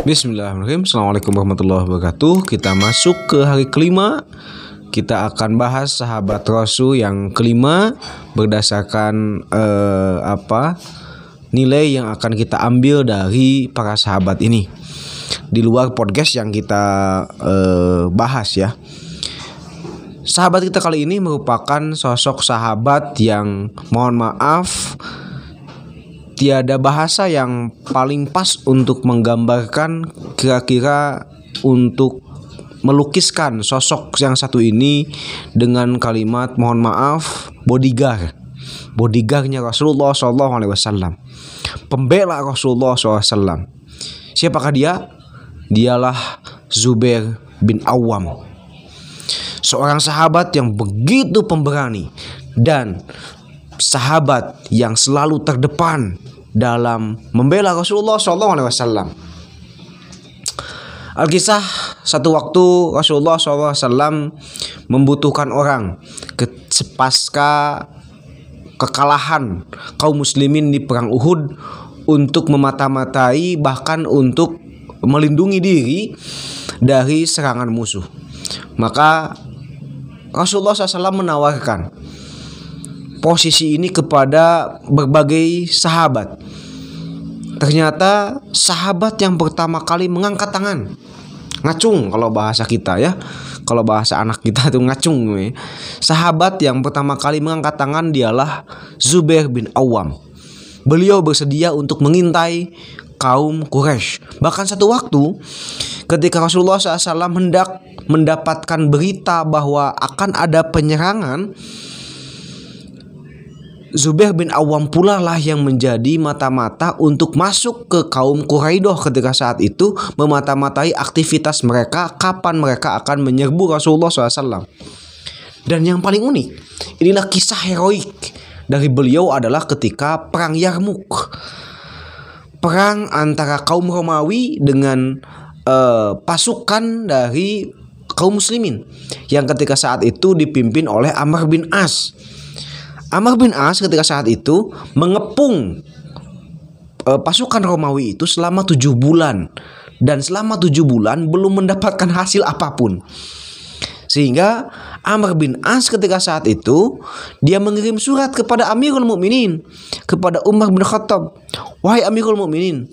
Bismillahirrahmanirrahim. Assalamualaikum warahmatullahi wabarakatuh. Kita masuk ke hari kelima. Kita akan bahas sahabat Rasul yang kelima berdasarkan nilai yang akan kita ambil dari para sahabat ini di luar podcast yang kita bahas ya. Sahabat kita kali ini merupakan sosok sahabat yang mohon maaf, tiada bahasa yang paling pas untuk menggambarkan kira-kira untuk melukiskan sosok yang satu ini dengan kalimat mohon maaf bodyguardnya Rasulullah SAW, pembela Rasulullah SAW. Siapakah dia? Dialah Zubair bin Awam, seorang sahabat yang begitu pemberani dan sahabat yang selalu terdepan dalam membela Rasulullah SAW. Alkisah, satu waktu Rasulullah SAW membutuhkan orang pasca kekalahan kaum muslimin di perang Uhud untuk memata-matai, bahkan untuk melindungi diri dari serangan musuh. Maka Rasulullah SAW menawarkan posisi ini kepada berbagai sahabat. Ternyata sahabat yang pertama kali mengangkat tangan, ngacung kalau bahasa kita ya, kalau bahasa anak kita itu ngacung ya. Sahabat yang pertama kali mengangkat tangan dialah Zubair bin Awam. Beliau bersedia untuk mengintai kaum Quraisy. Bahkan satu waktu ketika Rasulullah SAW hendak mendapatkan berita bahwa akan ada penyerangan, Zubair bin Awam pula lah yang menjadi mata-mata untuk masuk ke kaum Quraidah ketika saat itu, memata-matai aktivitas mereka, kapan mereka akan menyerbu Rasulullah SAW. Dan yang paling unik, inilah kisah heroik dari beliau adalah ketika perang Yarmuk, perang antara kaum Romawi dengan pasukan dari kaum muslimin yang ketika saat itu dipimpin oleh Amr bin As. Amr bin As ketika saat itu mengepung pasukan Romawi itu selama 7 bulan. Dan selama 7 bulan belum mendapatkan hasil apapun. Sehingga Amr bin As ketika saat itu dia mengirim surat kepada Amirul Mukminin, kepada Umar bin Khattab. Wahai Amirul Mukminin,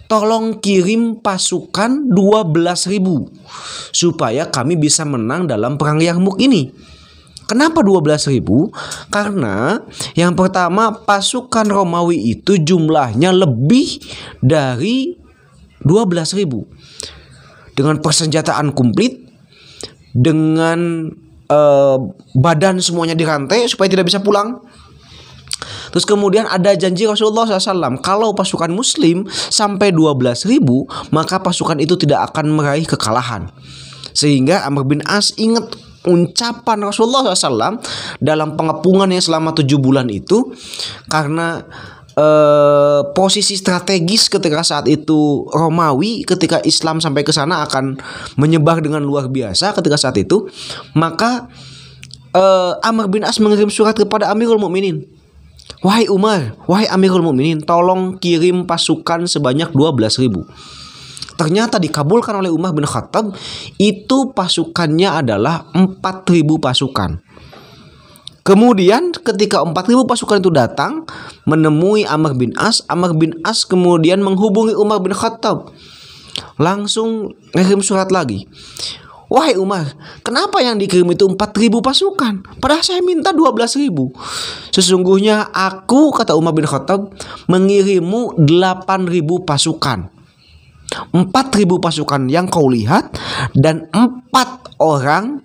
tolong kirim pasukan 12.000 supaya kami bisa menang dalam perang Yarmuk ini. Kenapa 12.000? Karena yang pertama, pasukan Romawi itu jumlahnya lebih dari 12.000. Dengan persenjataan komplit, dengan badan semuanya dirantai supaya tidak bisa pulang. Terus kemudian ada janji Rasulullah SAW, kalau pasukan muslim sampai 12.000, maka pasukan itu tidak akan meraih kekalahan. Sehingga Amr bin As ingat ucapan Rasulullah SAW dalam pengepungannya selama 7 bulan itu, karena posisi strategis ketika saat itu Romawi ketika Islam sampai ke sana akan menyebar dengan luar biasa ketika saat itu. Maka Amr bin As mengirim surat kepada Amirul Mukminin. Wahai Umar, wahai Amirul Mukminin, tolong kirim pasukan sebanyak 12.000. Ternyata dikabulkan oleh Umar bin Khattab. Itu pasukannya adalah 4.000 pasukan. Kemudian ketika 4.000 pasukan itu datang menemui Amr bin As kemudian menghubungi Umar bin Khattab. Langsung ngirim surat lagi. Wahai Umar, kenapa yang dikirim itu 4.000 pasukan? Padahal saya minta 12.000. Sesungguhnya aku, kata Umar bin Khattab, mengirimmu 8.000 pasukan. 4.000 pasukan yang kau lihat, dan 4 orang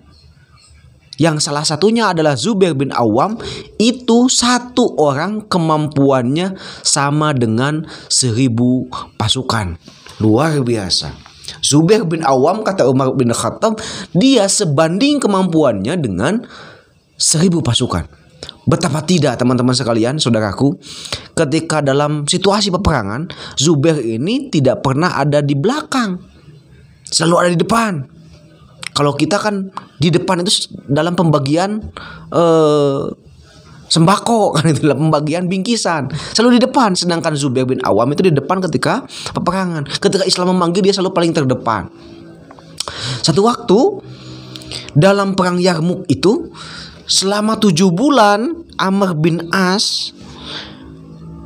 yang salah satunya adalah Zubair bin Awam, itu 1 orang kemampuannya sama dengan 1.000 pasukan. Luar biasa. Zubair bin Awam, kata Umar bin Khattab, dia sebanding kemampuannya dengan 1.000 pasukan. Betapa tidak, teman-teman sekalian, saudaraku, ketika dalam situasi peperangan, Zubair ini tidak pernah ada di belakang, selalu ada di depan. Kalau kita kan di depan itu dalam pembagian sembako kan, itu pembagian bingkisan selalu di depan, sedangkan Zubair bin Awam itu di depan ketika peperangan. Ketika Islam memanggil, dia selalu paling terdepan. Satu waktu dalam perang Yarmuk itu, selama 7 bulan Amr bin As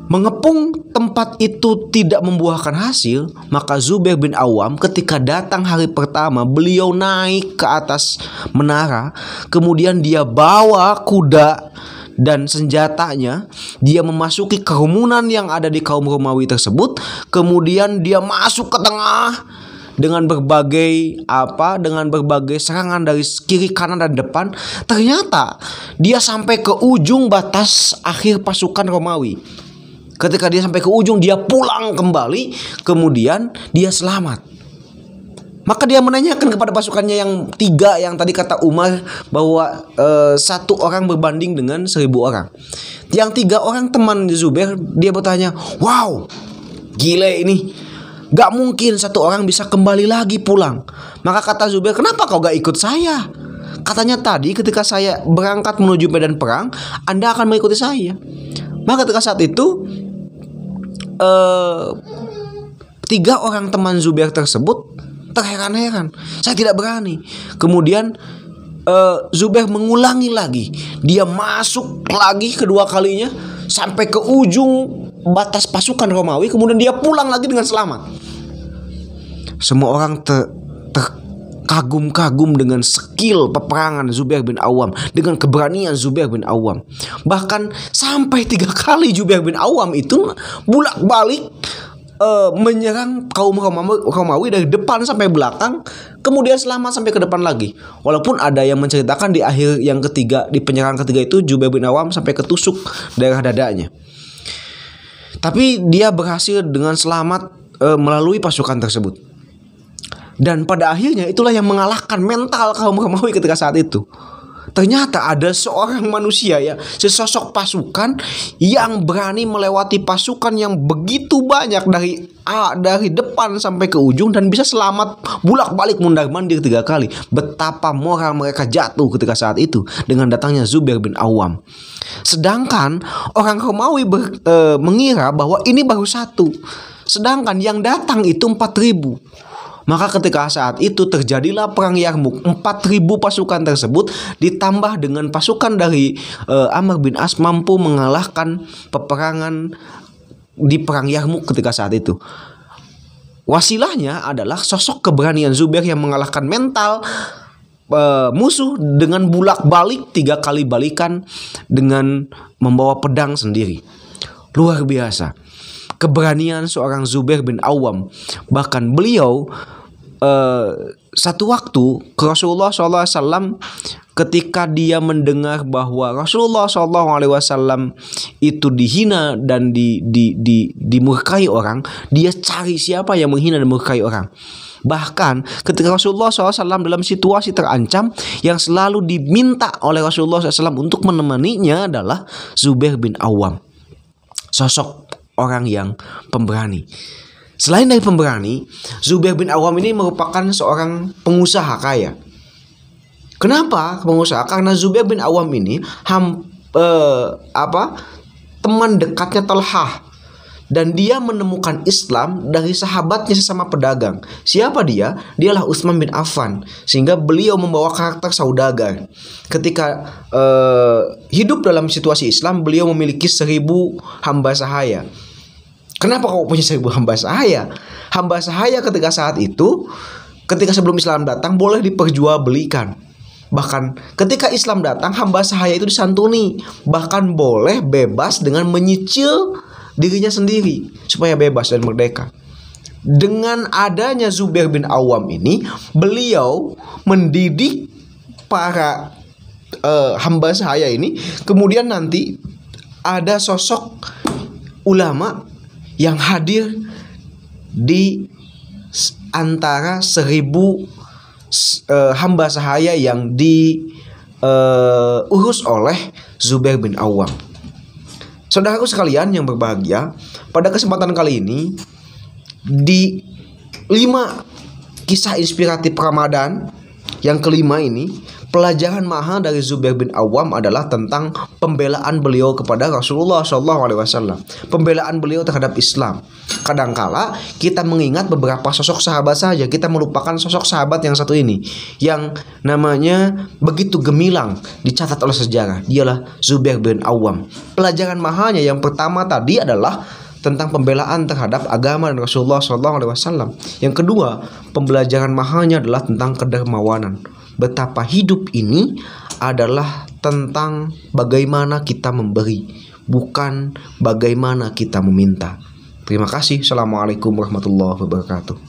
mengepung tempat itu tidak membuahkan hasil, maka Zubair bin Awam ketika datang hari pertama, beliau naik ke atas menara, kemudian dia bawa kuda dan senjatanya, dia memasuki kerumunan yang ada di kaum Romawi tersebut, kemudian dia masuk ke tengah dengan berbagai serangan dari kiri, kanan, dan depan. Ternyata dia sampai ke ujung batas akhir pasukan Romawi. Ketika dia sampai ke ujung, dia pulang kembali, kemudian dia selamat. Maka dia menanyakan kepada pasukannya yang 3, yang tadi kata Umar bahwa 1 orang berbanding dengan 1000 orang. Yang 3 orang teman Zubair, dia bertanya, wow, gile ini, gak mungkin 1 orang bisa kembali lagi pulang. Maka kata Zubair, kenapa kau gak ikut saya? Katanya tadi ketika saya berangkat menuju medan perang, Anda akan mengikuti saya. Maka ketika saat itu 3 orang teman Zubair tersebut terheran-heran, saya tidak berani. Kemudian Zubair mengulangi lagi, dia masuk lagi kedua kalinya sampai ke ujung batas pasukan Romawi, kemudian dia pulang lagi dengan selamat. Semua orang terkagum-kagum dengan skill peperangan Zubair bin Awam, dengan keberanian Zubair bin Awam. Bahkan sampai 3 kali Zubair bin Awam itu bolak-balik menyerang kaum Romawi dari depan sampai belakang, kemudian selamat sampai ke depan lagi. Walaupun ada yang menceritakan di akhir yang ketiga, di penyerangan ketiga itu Zubair bin Awam sampai ketusuk daerah dadanya. Tapi dia berhasil dengan selamat melalui pasukan tersebut. Dan pada akhirnya itulah yang mengalahkan mental kaum Romawi ketika saat itu. Ternyata ada seorang manusia, ya, sesosok pasukan yang berani melewati pasukan yang begitu banyak dari depan sampai ke ujung dan bisa selamat bolak-balik mundar-mandir 3 kali. Betapa moral mereka jatuh ketika saat itu dengan datangnya Zubair bin Awam. Sedangkan orang Romawi mengira bahwa ini baru 1, sedangkan yang datang itu 4.000. Maka ketika saat itu terjadilah perang Yarmuk. 4.000 pasukan tersebut ditambah dengan pasukan dari Amr bin As mampu mengalahkan peperangan di perang Yarmuk ketika saat itu. Wasilahnya adalah sosok keberanian Zubair yang mengalahkan mental musuh dengan bolak-balik 3 kali balikan dengan membawa pedang sendiri. Luar biasa keberanian seorang Zubair bin Awam. Bahkan beliau satu waktu Rasulullah SAW ketika dia mendengar bahwa Rasulullah SAW itu dihina dan dimurkai orang, dia cari siapa yang menghina dan murkai orang. Bahkan ketika Rasulullah SAW dalam situasi terancam, yang selalu diminta oleh Rasulullah SAW untuk menemaninya adalah Zubair bin Awam, sosok orang yang pemberani. Selain dari pemberani, Zubair bin Awam ini merupakan seorang pengusaha kaya. Kenapa pengusaha? Karena Zubair bin Awam ini teman dekatnya Talhah, dan dia menemukan Islam dari sahabatnya sesama pedagang. Siapa dia? Dialah Utsman bin Affan, sehingga beliau membawa karakter saudagar. Ketika hidup dalam situasi Islam, beliau memiliki 1000 hamba sahaya. Kenapa kau punya 1000 hamba sahaya? Hamba sahaya ketika saat itu, ketika sebelum Islam datang, boleh diperjualbelikan. Bahkan ketika Islam datang, hamba sahaya itu disantuni. Bahkan boleh bebas dengan menyicil dirinya sendiri supaya bebas dan merdeka. Dengan adanya Zubair bin Awam ini, beliau mendidik para hamba sahaya ini. Kemudian nanti ada sosok ulama yang hadir di antara 1000 hamba sahaya yang diurus oleh Zubair bin Awam. Saudaraku sekalian yang berbahagia, pada kesempatan kali ini di 5 kisah inspiratif Ramadan Yang kelima ini, pelajaran mahal dari Zubair bin Awam adalah tentang pembelaan beliau kepada Rasulullah SAW, pembelaan beliau terhadap Islam. Kadangkala kita mengingat beberapa sosok sahabat saja, kita melupakan sosok sahabat yang satu ini, yang namanya begitu gemilang dicatat oleh sejarah. Dialah Zubair bin Awam. Pelajaran mahalnya yang pertama tadi adalah tentang pembelaan terhadap agama dan Rasulullah SAW. Yang kedua, pembelajaran mahalnya adalah tentang kedermawanan. Betapa hidup ini adalah tentang bagaimana kita memberi, bukan bagaimana kita meminta. Terima kasih. Assalamualaikum warahmatullahi wabarakatuh.